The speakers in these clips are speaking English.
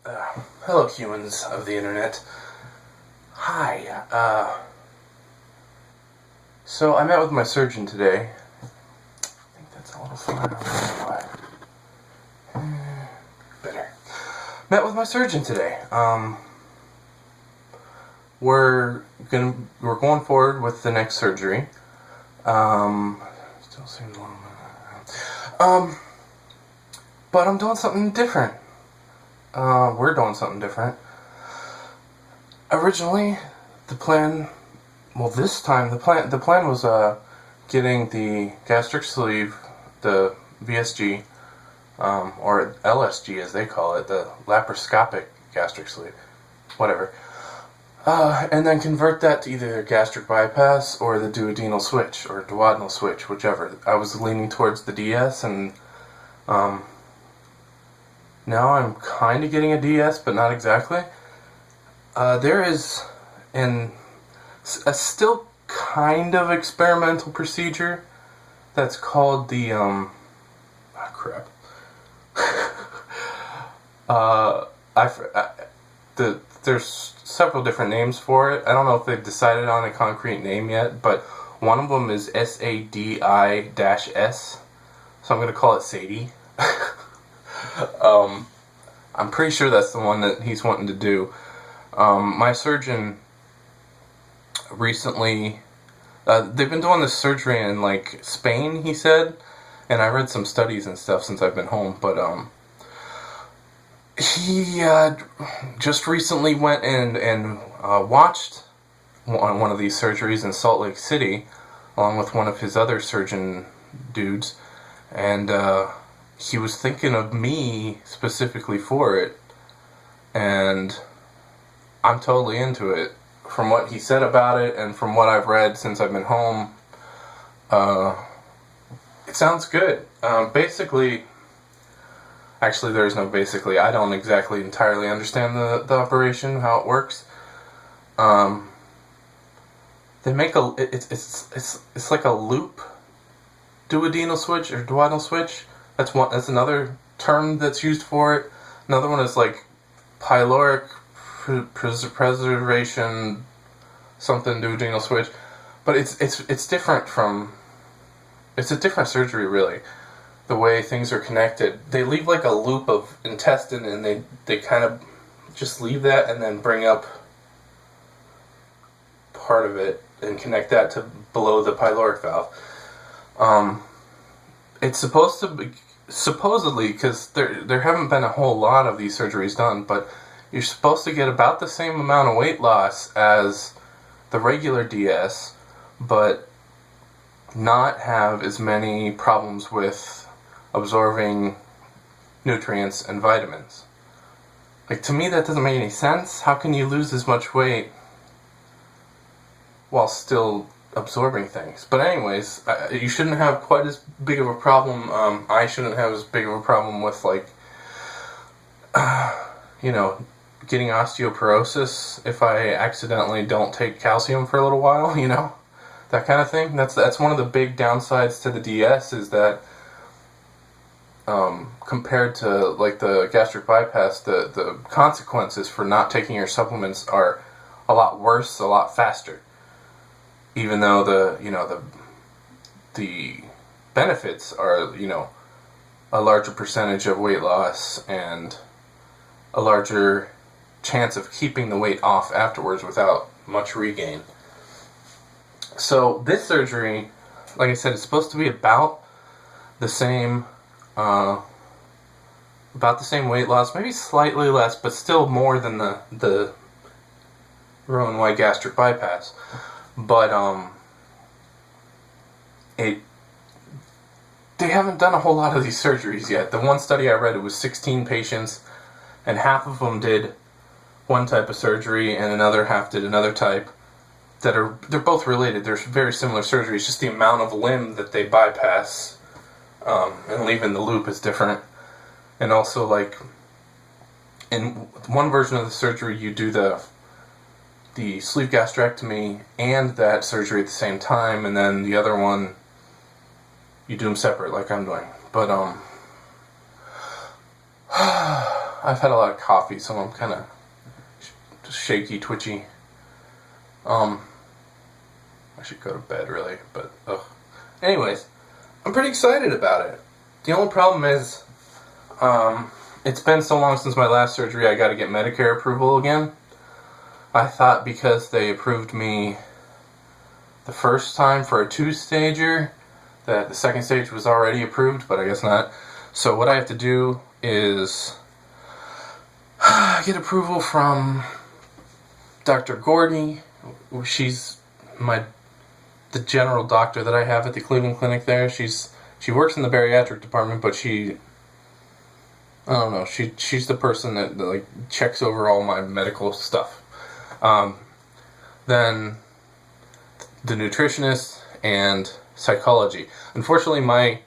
Hello, humans of the internet. Hi. So I met with my surgeon today. I think that's a little far. I don't know why. Better. Met with my surgeon today. We're going forward with the next surgery. Still seems a little. But I'm doing something different. We're doing something different. Originally, the plan, this time, the plan was, getting the gastric sleeve, the VSG, or LSG as they call it, the laparoscopic gastric sleeve, whatever, and then convert that to either gastric bypass or the duodenal switch, or duodenal switch, whichever. I was leaning towards the DS, and, now I'm kind of getting a DS, but not exactly. There is a still kind of experimental procedure that's called the, there's several different names for it. I don't know if they've decided on a concrete name yet, but one of them is SADI-s, so I'm going to call it SADI. I'm pretty sure that's the one that he's wanting to do. My surgeon recently, they've been doing this surgery in like Spain, he said, and I read some studies and stuff since I've been home, but he just recently went and watched one of these surgeries in Salt Lake City, along with one of his other surgeon dudes, and he was thinking of me specifically for it, and I'm totally into it. From what he said about it, and from what I've read since I've been home, it sounds good. Actually there's no basically, I don't exactly entirely understand the operation, how it works. They make it's like a loop duodenal switch, or duodenal switch. That's another term that's used for it. Another one is like pyloric preservation something duodenal switch, but it's different from, it's a different surgery really. The way things are connected, they leave like a loop of intestine, and they kind of just leave that and then bring up part of it and connect that to below the pyloric valve. It's supposed to be, supposedly, because there haven't been a whole lot of these surgeries done, but you're supposed to get about the same amount of weight loss as the regular DS, but not have as many problems with absorbing nutrients and vitamins. Like, to me that doesn't make any sense. How can you lose as much weight while still absorbing things? But anyways, you shouldn't have quite as big of a problem. I shouldn't have as big of a problem with, like, getting osteoporosis if I accidentally don't take calcium for a little while, that kind of thing. That's one of the big downsides to the DS, is that compared to like the gastric bypass, the consequences for not taking your supplements are a lot worse, a lot faster. Even though the benefits are, a larger percentage of weight loss and a larger chance of keeping the weight off afterwards without much regain. So this surgery, like I said, is supposed to be about the same weight loss, maybe slightly less, but still more than the Rowan-White gastric bypass. But they haven't done a whole lot of these surgeries yet. The one study I read, it was 16 patients, and half of them did one type of surgery, and another half did another type. They're both related. They're very similar surgeries. Just the amount of limb that they bypass and leave in the loop is different. And also, like, in one version of the surgery, you do the sleeve gastrectomy and that surgery at the same time, and then the other one, you do them separate, like I'm doing. But I've had a lot of coffee, so I'm kind of shaky, twitchy. I should go to bed, really, but ugh. Anyways, I'm pretty excited about it. The only problem is, it's been so long since my last surgery, I got to get Medicare approval again. I thought because they approved me the first time for a 2-stager, that the second stage was already approved, but I guess not. So what I have to do is get approval from Dr. Gordy. She's the general doctor that I have at the Cleveland Clinic there. She works in the bariatric department, but I don't know, she's the person that like checks over all my medical stuff. Then the nutritionist and psychology. Unfortunately, my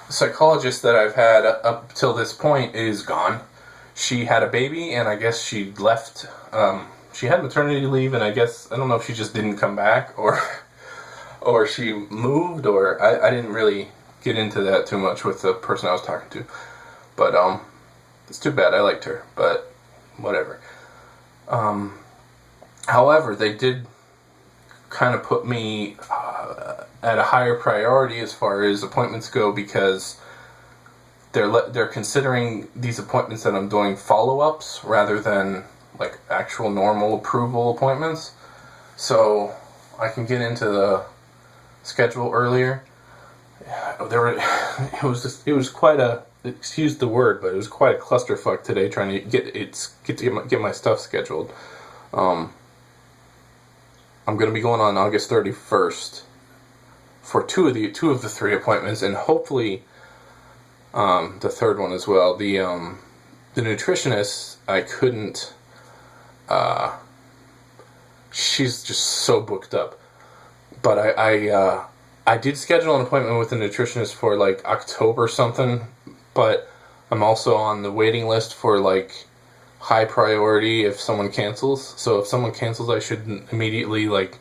psychologist that I've had up till this point is gone. She had a baby, and I guess she left. She had maternity leave, and I don't know if she just didn't come back, or she moved, or I didn't really get into that too much with the person I was talking to. But it's too bad. I liked her, but whatever. However, they did kind of put me at a higher priority as far as appointments go, because they're considering these appointments that I'm doing follow-ups rather than like actual normal approval appointments, so I can get into the schedule earlier. It was quite a, excuse the word, but it was quite a clusterfuck today trying to get my stuff scheduled. I'm going to be going on August 31st for two of the 3 appointments, and hopefully the third one as well. The nutritionist, I couldn't. She's just so booked up, but I did schedule an appointment with the nutritionist for like October something, but I'm also on the waiting list for like high priority if someone cancels. So if someone cancels, I should immediately like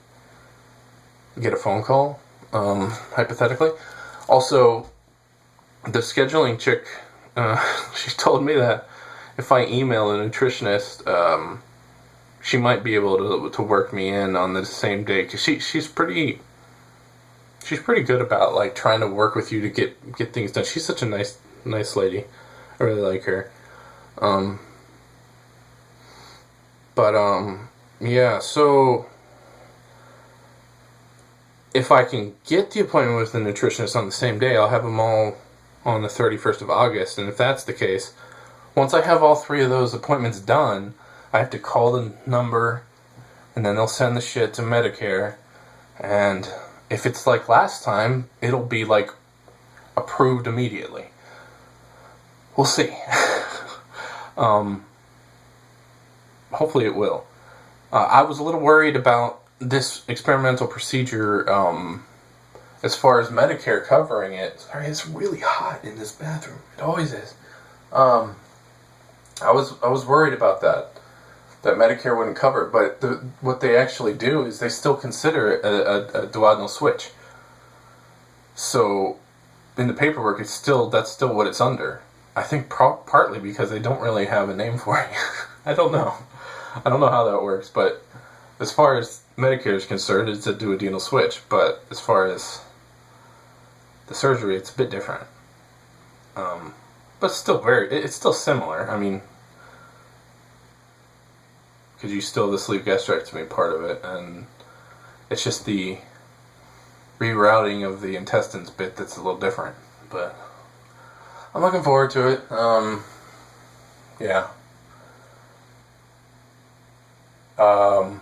get a phone call, hypothetically. Also, the scheduling chick, she told me that if I email a nutritionist, she might be able to work me in on the same day, because she's pretty good about like trying to work with you to get things done. She's such a nice lady. I really like her. Yeah, so if I can get the appointment with the nutritionist on the same day, I'll have them all on the 31st of August. And if that's the case, once I have all 3 of those appointments done, I have to call the number, and then they'll send the shit to Medicare. And if it's like last time, it'll be like approved immediately. We'll see. Hopefully it will. I was a little worried about this experimental procedure as far as Medicare covering it. Sorry, it's really hot in this bathroom. It always is. I was worried about that Medicare wouldn't cover it, but what they actually do is they still consider it a duodenal switch. So in the paperwork, that's still what it's under. I think partly because they don't really have a name for it. I don't know how that works, but as far as Medicare is concerned, it's a duodenal switch. But as far as the surgery, it's a bit different. But still it's still similar. I mean, because you still have the sleeve gastrectomy part of it, and it's just the rerouting of the intestines bit that's a little different. But I'm looking forward to it. Yeah. I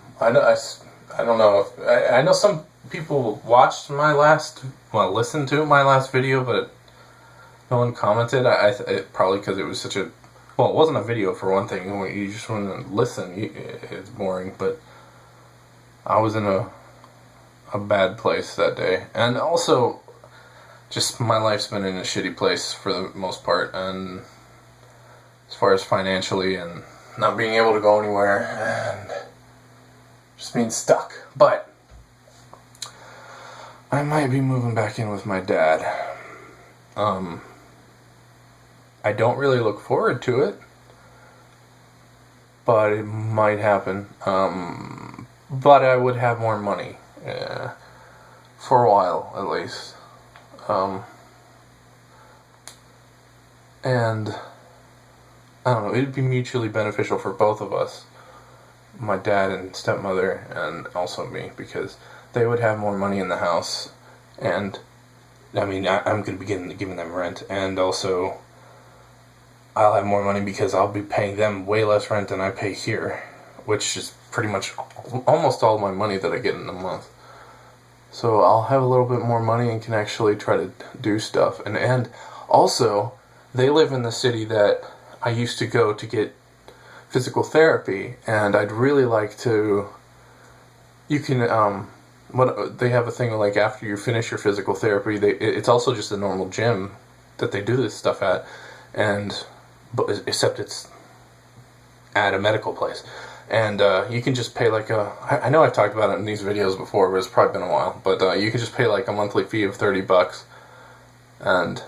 don't know. I know some people watched listened to my last video, but no one commented. Probably because it was such a, well, it wasn't a video for one thing. You just want to listen. It's boring, but I was in a bad place that day, and also just my life's been in a shitty place for the most part, and as far as financially and not being able to go anywhere and just being stuck. But I might be moving back in with my dad. I don't really look forward to it, but it might happen. But I would have more money, for a while at least. And I don't know, it'd be mutually beneficial for both of us, my dad and stepmother, and also me, because they would have more money in the house, and I mean, I'm going to be giving them rent, and also I'll have more money because I'll be paying them way less rent than I pay here, which is pretty much almost all my money that I get in a month. So I'll have a little bit more money and can actually try to do stuff. And also, they live in the city that I used to go to get physical therapy, and I'd really like to... You can, they have a thing like after you finish your physical therapy, it's also just a normal gym that they do this stuff at, except it's at a medical place. And you can just pay like I know I've talked about it in these videos before, but it's probably been a while. But you can just pay like a monthly fee of $30, and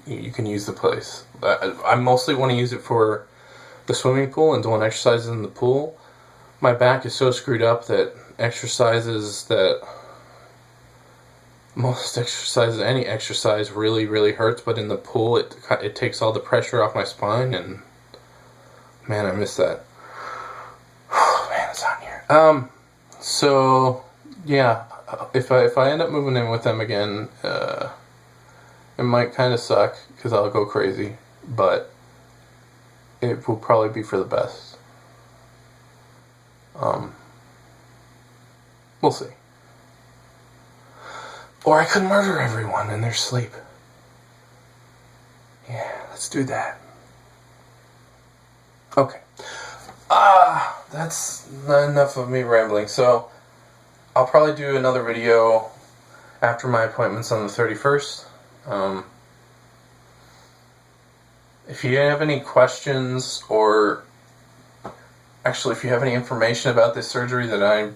you can use the place. I mostly want to use it for the swimming pool and doing exercises in the pool. My back is so screwed up that any exercise really, really hurts. But in the pool, it takes all the pressure off my spine, and man, I miss that. Man, it's hot in here. So yeah, if I end up moving in with them again, it might kind of suck because I'll go crazy, but it will probably be for the best. We'll see. Or I could murder everyone in their sleep. Yeah, let's do that. Okay. That's not enough of me rambling. So, I'll probably do another video after my appointment's on the 31st. If you have any questions, or actually if you have any information about this surgery that I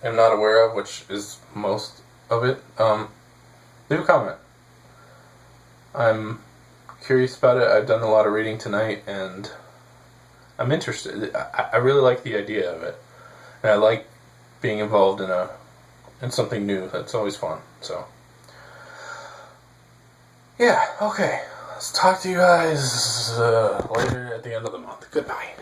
am not aware of, which is most of it, leave a comment. I'm curious about it. I've done a lot of reading tonight, and I'm interested. I really like the idea of it, and I like being involved in something new. That's always fun. So, yeah, okay. Let's talk to you guys later at the end of the month. Goodbye.